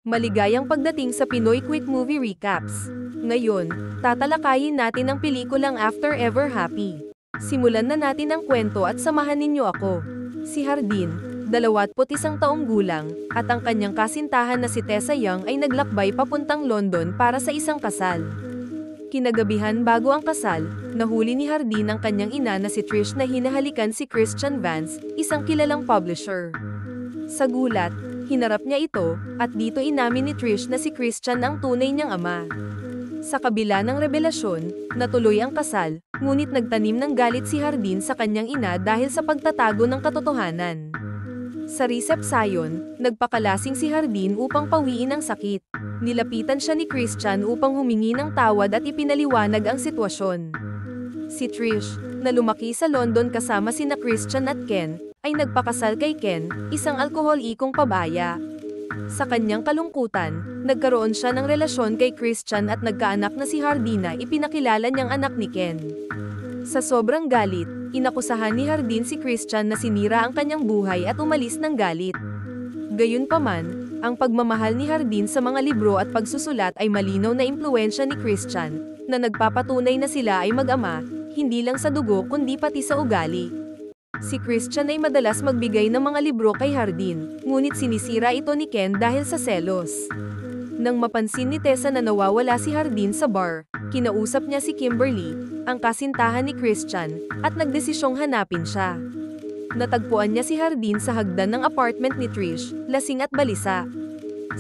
Maligayang pagdating sa Pinoy Quick Movie Recaps. Ngayon, tatalakayin natin ang pelikulang After Ever Happy. Simulan na natin ang kwento at samahan ninyo ako. Si Hardin, 21 taong gulang, at ang kanyang kasintahan na si Tessa Young ay naglakbay papuntang London para sa isang kasal. Kinagabihan bago ang kasal, nahuli ni Hardin ang kanyang ina na si Trish na hinahalikan si Christian Vance, isang kilalang publisher. Sa gulat, hinarap niya ito, at dito inamin ni Trish na si Christian ang tunay niyang ama. Sa kabila ng revelasyon, natuloy ang kasal, ngunit nagtanim ng galit si Hardin sa kanyang ina dahil sa pagtatago ng katotohanan. Sa resepsyon, nagpakalasing si Hardin upang pawiin ang sakit. Nilapitan siya ni Christian upang humingi ng tawad at ipinaliwanag ang sitwasyon. Si Trish, na lumaki sa London kasama sina Christian at Ken, ay nagpakasal kay Ken, isang alkoholikong pabaya. Sa kanyang kalungkutan, nagkaroon siya ng relasyon kay Christian at nagkaanak na si Hardin na ipinakilala niyang anak ni Ken. Sa sobrang galit, inakusahan ni Hardin si Christian na sinira ang kanyang buhay at umalis ng galit. Gayunpaman, ang pagmamahal ni Hardin sa mga libro at pagsusulat ay malinaw na impluwensya ni Christian, na nagpapatunay na sila ay mag-ama, hindi lang sa dugo kundi pati sa ugali. Si Christian ay madalas magbigay ng mga libro kay Hardin, ngunit sinisira ito ni Ken dahil sa selos. Nang mapansin ni Tessa na nawawala si Hardin sa bar, kinausap niya si Kimberly, ang kasintahan ni Christian, at nagdesisyong hanapin siya. Natagpuan niya si Hardin sa hagdan ng apartment ni Trish, lasing at balisa.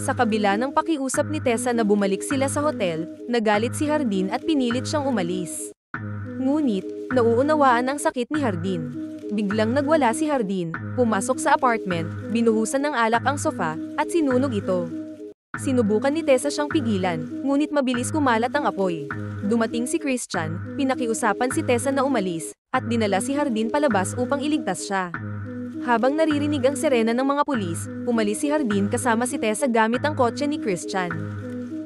Sa kabila ng pakiusap ni Tessa na bumalik sila sa hotel, nagalit si Hardin at pinilit siyang umalis. Ngunit, nauunawaan ang sakit ni Hardin. Biglang nagwala si Hardin, pumasok sa apartment, binuhusan ng alak ang sofa, at sinunog ito. Sinubukan ni Tessa siyang pigilan, ngunit mabilis kumalat ang apoy. Dumating si Christian, pinakiusapan si Tessa na umalis, at dinala si Hardin palabas upang iligtas siya. Habang naririnig ang sirena ng mga pulis, umalis si Hardin kasama si Tessa gamit ang kotse ni Christian.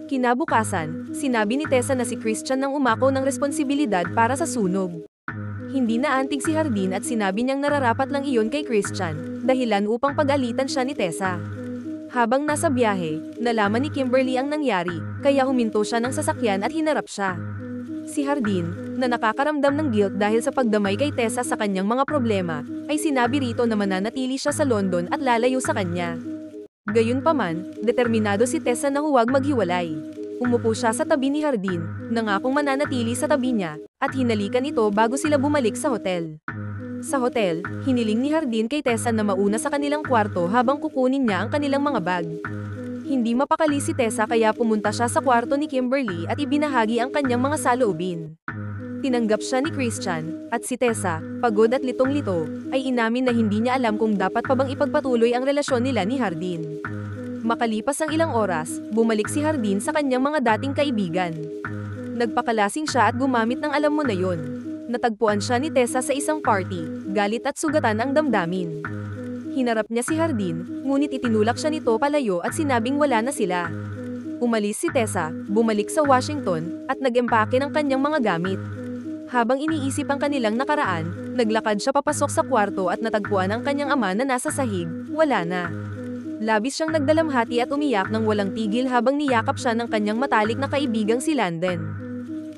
Kinabukasan, sinabi ni Tessa na si Christian nang umako ng responsibilidad para sa sunog. Hindi naantig si Hardin at sinabi niyang nararapat lang iyon kay Christian, dahilan upang pag-alitan siya ni Tessa. Habang nasa biyahe, nalaman ni Kimberly ang nangyari, kaya huminto siya ng sasakyan at hinarap siya. Si Hardin, na nakakaramdam ng guilt dahil sa pagdamay kay Tessa sa kanyang mga problema, ay sinabi rito na mananatili siya sa London at lalayo sa kanya. Gayunpaman, determinado si Tessa na huwag maghiwalay. Umupo siya sa tabi ni Hardin, nangakong mananatili sa tabi niya, at hinalikan ito bago sila bumalik sa hotel. Sa hotel, hiniling ni Hardin kay Tessa na mauna sa kanilang kwarto habang kukunin niya ang kanilang mga bag. Hindi mapakali si Tessa kaya pumunta siya sa kwarto ni Kimberly at ibinahagi ang kanyang mga saloobin. Tinanggap siya ni Christian, at si Tessa, pagod at litong-lito, ay inamin na hindi niya alam kung dapat pa bang ipagpatuloy ang relasyon nila ni Hardin. Makalipas ang ilang oras, bumalik si Hardin sa kanyang mga dating kaibigan. Nagpakalasing siya at gumamit ng alam mo na yon. Natagpuan siya ni Tessa sa isang party, galit at sugatan ang damdamin. Hinarap niya si Hardin, ngunit itinulak siya nito palayo at sinabing wala na sila. Umalis si Tessa, bumalik sa Washington, at nag-empake ng kanyang mga gamit. Habang iniisip ang kanilang nakaraan, naglakad siya papasok sa kwarto at natagpuan ang kanyang ama na nasa sahig, wala na. Labis siyang nagdalamhati at umiyak ng walang tigil habang niyakap siya ng kanyang matalik na kaibigang si Landen.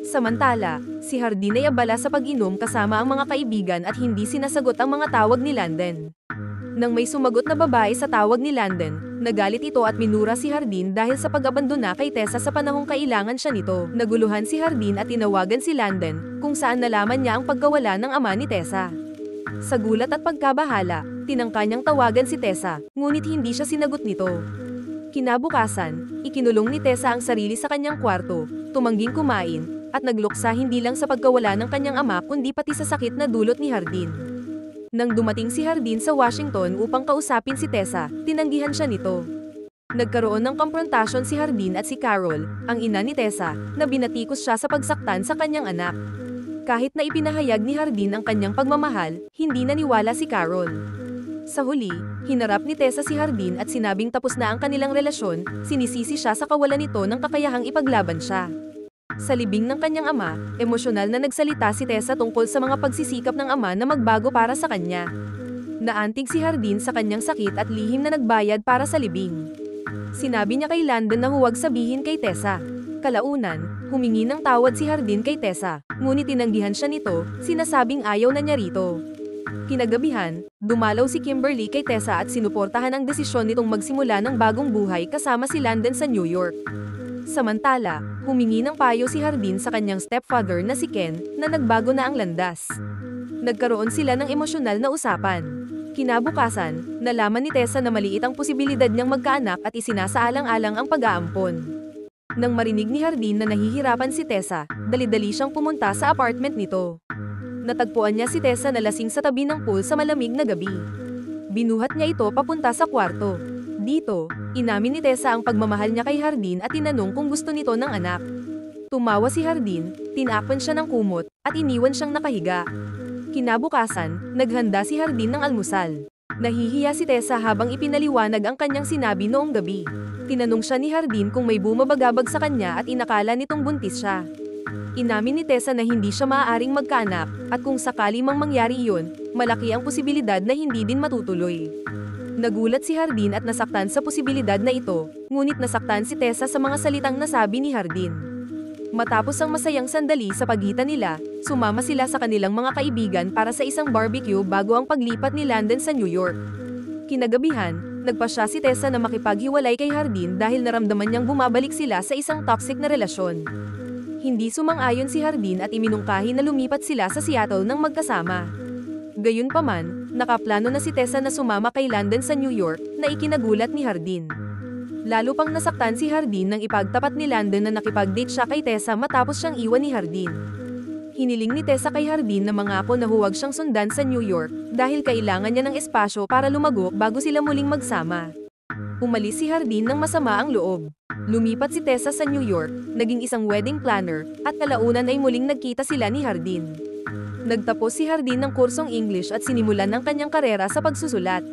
Samantala, si Hardin ay abala sa pag-inom kasama ang mga kaibigan at hindi sinasagot ang mga tawag ni Landen. Nang may sumagot na babae sa tawag ni Landen, nagalit ito at minura si Hardin dahil sa pag-abandona kay Tessa sa panahong kailangan siya nito. Naguluhan si Hardin at tinawagan si Landen, kung saan nalaman niya ang pagkawala ng ama ni Tessa. Sa gulat at pagkabahala, tinangka niyang tawagan si Tessa, ngunit hindi siya sinagot nito. Kinabukasan, ikinulong ni Tessa ang sarili sa kanyang kwarto, tumangging kumain, at nagluksa hindi lang sa pagkawala ng kanyang ama kundi pati sa sakit na dulot ni Hardin. Nang dumating si Hardin sa Washington upang kausapin si Tessa, tinanggihan siya nito. Nagkaroon ng komprontasyon si Hardin at si Carol, ang ina ni Tessa, na binatikos siya sa pagsaktan sa kanyang anak. Kahit na ipinahayag ni Hardin ang kanyang pagmamahal, hindi naniwala si Carol. Sa huli, hinarap ni Tessa si Hardin at sinabing tapos na ang kanilang relasyon, sinisisi siya sa kawalan nito ng kakayahang ipaglaban siya. Sa libing ng kanyang ama, emosyonal na nagsalita si Tessa tungkol sa mga pagsisikap ng ama na magbago para sa kanya. Naantig si Hardin sa kanyang sakit at lihim na nagbayad para sa libing. Sinabi niya kay Landon na huwag sabihin kay Tessa. Kalaunan, humingi ng tawad si Hardin kay Tessa, ngunit tinanggihan siya nito, sinasabing ayaw na niya rito. Kinagabihan, dumalaw si Kimberly kay Tessa at sinuportahan ang desisyon nitong magsimula ng bagong buhay kasama si Landon sa New York. Samantala, humingi ng payo si Hardin sa kanyang stepfather na si Ken, na nagbago na ang landas. Nagkaroon sila ng emosyonal na usapan. Kinabukasan, nalaman ni Tessa na maliit ang posibilidad niyang magkaanak at isinasaalang-alang ang pag-aampon. Nang marinig ni Hardin na nahihirapan si Tessa, dali-dali siyang pumunta sa apartment nito. Natagpuan niya si Tessa na lasing sa tabi ng pool sa malamig na gabi. Binuhat niya ito papunta sa kwarto. Dito, inamin ni Tessa ang pagmamahal niya kay Hardin at tinanong kung gusto nito ng anak. Tumawa si Hardin, tinakpan siya ng kumot, at iniwan siyang nakahiga. Kinabukasan, naghanda si Hardin ng almusal. Nahihiya si Tessa habang ipinaliwanag ang kanyang sinabi noong gabi. Tinanong siya ni Hardin kung may bumabagabag sa kanya at inakala nitong buntis siya. Inamin ni Tessa na hindi siya maaaring magkaanak, at kung sakali mang mangyari iyon, malaki ang posibilidad na hindi din matutuloy. Nagulat si Hardin at nasaktan sa posibilidad na ito, ngunit nasaktan si Tessa sa mga salitang nasabi ni Hardin. Matapos ang masayang sandali sa pagitan nila, sumama sila sa kanilang mga kaibigan para sa isang barbecue bago ang paglipat ni Landon sa New York. Kinagabihan, nagpasya si Tessa na makipaghiwalay kay Hardin dahil naramdaman niyang bumabalik sila sa isang toxic na relasyon. Hindi sumang-ayon si Hardin at iminungkahi na lumipat sila sa Seattle nang magkasama. Gayunpaman, nakaplano na si Tessa na sumama kay Landon sa New York, na ikinagulat ni Hardin. Lalo pang nasaktan si Hardin nang ipagtapat ni Landon na nakipag-date siya kay Tessa matapos siyang iwan ni Hardin. Hiniling ni Tessa kay Hardin na mangako na huwag siyang sundan sa New York dahil kailangan niya ng espasyo para lumago bago sila muling magsama. Umalis si Hardin ng masama ang loob. Lumipat si Tessa sa New York, naging isang wedding planner, at kalaunan ay muling nagkita sila ni Hardin. Nagtapos si Hardin ng kursong English at sinimulan ng kanyang karera sa pagsusulat.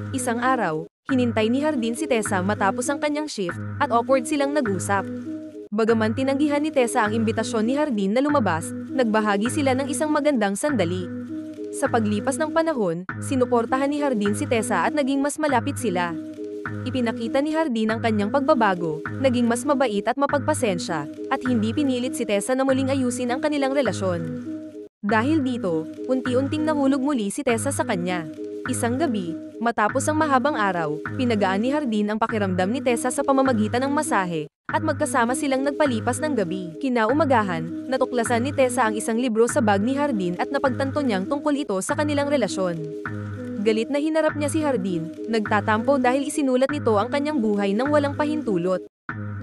Isang araw, hinintay ni Hardin si Tessa matapos ang kanyang shift, at awkward silang nag-usap. Bagaman tinanggihan ni Tessa ang imbitasyon ni Hardin na lumabas, nagbahagi sila ng isang magandang sandali. Sa paglipas ng panahon, sinuportahan ni Hardin si Tessa at naging mas malapit sila. Ipinakita ni Hardin ang kanyang pagbabago, naging mas mabait at mapagpasensya, at hindi pinilit si Tessa na muling ayusin ang kanilang relasyon. Dahil dito, unti-unting nahulog muli si Tessa sa kanya. Isang gabi, matapos ang mahabang araw, pinagaan ni Hardin ang pakiramdam ni Tessa sa pamamagitan ng masahe, at magkasama silang nagpalipas ng gabi. Kinaumagahan, natuklasan ni Tessa ang isang libro sa bag ni Hardin at napagtanto niyang tungkol ito sa kanilang relasyon. Galit na hinarap niya si Hardin, nagtatampo dahil isinulat nito ang kanyang buhay nang walang pahintulot.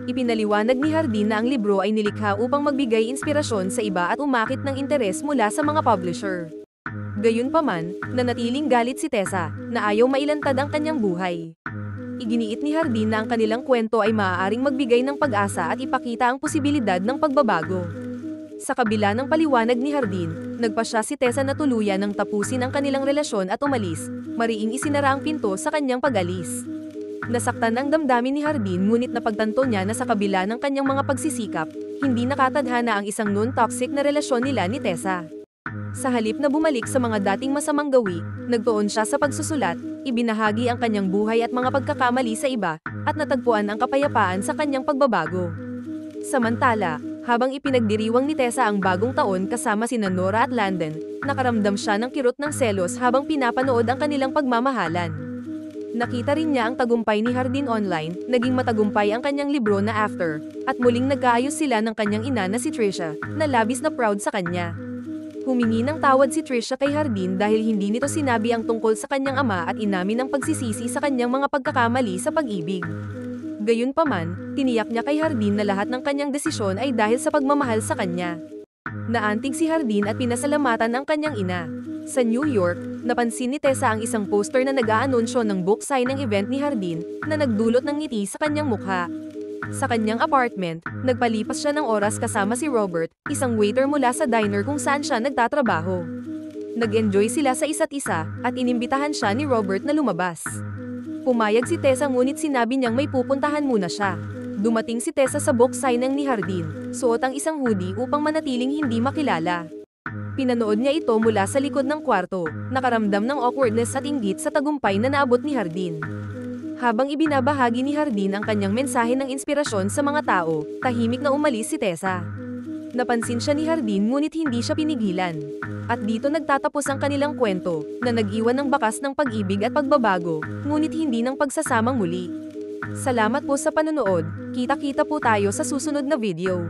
Ipinaliwanag ni Hardin na ang libro ay nilikha upang magbigay inspirasyon sa iba at umakit ng interes mula sa mga publisher. Gayunpaman, nanatiling galit si Tessa, na ayaw mailantad ang kanyang buhay. Iginiit ni Hardin na ang kanilang kwento ay maaaring magbigay ng pag-asa at ipakita ang posibilidad ng pagbabago. Sa kabila ng paliwanag ni Hardin, nagpasya si Tessa na tuluyan ng tapusin ang kanilang relasyon at umalis, mariing isinara ang pinto sa kanyang pag-alis. Nasaktan ang damdamin ni Hardin ngunit napagtanto niya na sa kabila ng kanyang mga pagsisikap, hindi nakatadhana ang isang non-toxic na relasyon nila ni Tessa. Sa halip na bumalik sa mga dating masamang gawi, nagtuon siya sa pagsusulat, ibinahagi ang kanyang buhay at mga pagkakamali sa iba, at natagpuan ang kapayapaan sa kanyang pagbabago. Samantala, habang ipinagdiriwang ni Tessa ang bagong taon kasama sina Nora at Landon, nakaramdam siya ng kirot ng selos habang pinapanood ang kanilang pagmamahalan. Nakita rin niya ang tagumpay ni Hardin online, naging matagumpay ang kanyang libro na After, at muling nagkaayos sila ng kanyang ina na si Trisha, na labis na proud sa kanya. Humingi ng tawad si Trisha kay Hardin dahil hindi nito sinabi ang tungkol sa kanyang ama at inamin ang pagsisisi sa kanyang mga pagkakamali sa pag-ibig. Gayunpaman, tiniyak niya kay Hardin na lahat ng kanyang desisyon ay dahil sa pagmamahal sa kanya. Naantig si Hardin at pinasalamatan ang kanyang ina. Sa New York, napansin ni Tessa ang isang poster na nag-aanunsyo ng book signing event ni Hardin, na nagdulot ng ngiti sa kanyang mukha. Sa kanyang apartment, nagpalipas siya ng oras kasama si Robert, isang waiter mula sa diner kung saan siya nagtatrabaho. Nag-enjoy sila sa isa't isa, at inimbitahan siya ni Robert na lumabas. Pumayag si Tessa ngunit sinabi niyang may pupuntahan muna siya. Dumating si Tessa sa book signing ni Hardin, suot ang isang hoodie upang manatiling hindi makilala. Pinanood niya ito mula sa likod ng kwarto, nakaramdam ng awkwardness at inggit sa tagumpay na naabot ni Hardin. Habang ibinabahagi ni Hardin ang kanyang mensahe ng inspirasyon sa mga tao, tahimik na umalis si Tessa. Napansin siya ni Hardin ngunit hindi siya pinigilan. At dito nagtatapos ang kanilang kwento, na nag-iwan ng bakas ng pag-ibig at pagbabago, ngunit hindi ng pagsasamang muli. Salamat po sa panonood, kita-kita po tayo sa susunod na video.